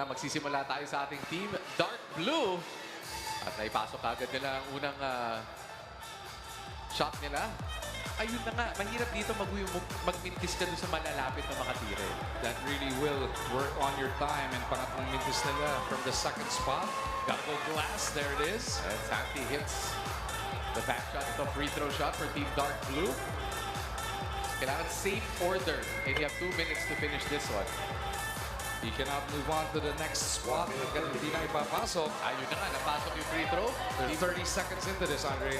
na, magsisimula tayo sa ating team Dark Blue. At naipasok agad nila ang unang shot nila. Ayun na nga, mahirap dito magmintis ka doon sa malalapit na makatire. That really will work on your time. And pangatlong mintis nila from the second spot. Double glass, there it is. And Santi hits the back shot. Ito free throw shot for Team Dark Blue. Kailangan safe order. And you have 2 minutes to finish this one. He cannot move on to the next spot. Hanggang hindi na ipapasok. Ayun na nga, napasok yung free throw. There's 30 seconds into this, Andre.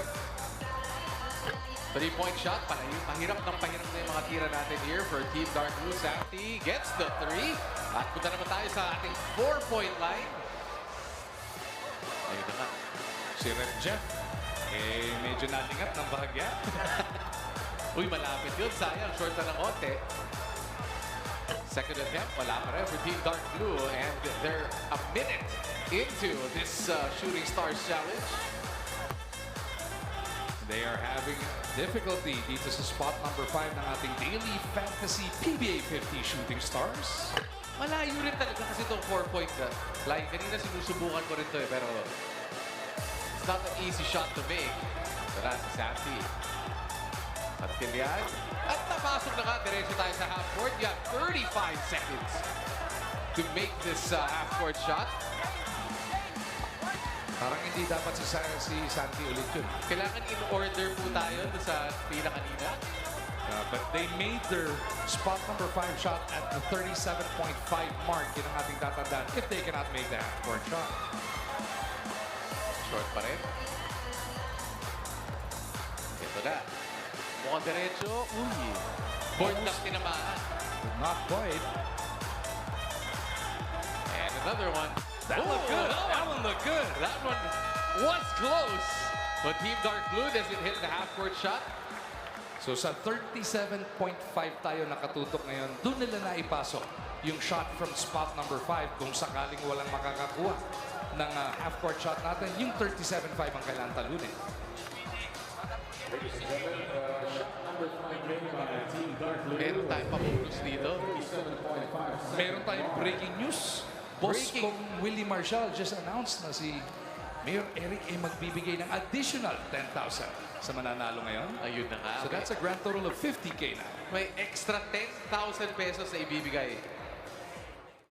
3-point shot. Pahirap na yung mga tira natin here for Team Dark Blue. Santi gets the 3. At punta naman tayo sa ating 4-point line. Ayun na nga. Si Rep Jeff, medyo nalingat ng bahagya. Uy, malapit yun. Sayang, short na ng konti. Second attempt, wala pa rin for Team Dark Blue. And they're a minute into this Shooting Stars Challenge. They are having difficulty dito sa spot number 5 ng ating Daily Fantasy PBA 50 Shooting Stars. Malayo rin talaga kasi itong 4-point line. Kanina sinusubukan ko rin ito pero it's not an easy shot to make. Tara, si Santi. Until yan. At napasok na nga, diretso tayo sa half-court. You have 35 seconds to make this half-court shot. Parang hindi dapat si Santi ulit yun. Kailangan in order po tayo sa pila kanina. But they made their spot number 5 shot at the 37.5 mark. Yun ang ating tatandaan if they cannot make the half-court shot. Short pa rin. Ito na. Mukhang diretso. Uy. Board lang tinamaan. Not quite. And another one. That looked good. That one looked good. That one was close. But Team Dark Blue doesn't hit the half-court shot. So sa 37.5 tayo nakatutok ngayon, doon nila na ipasok yung shot from spot number 5 kung sakaling walang makakakuha ng half-court shot natin. Yung 37.5 ang kailangan talunin. Meron tayong pabonus dito. Meron tayong breaking news. Boss kong Willie Marshall just announced na si Mayor Eric ay magbibigay ng additional 10,000 sa mananalo ngayon. Ayun na nga. So that's a grand total of 50K na. May extra 10,000 pesos na ibibigay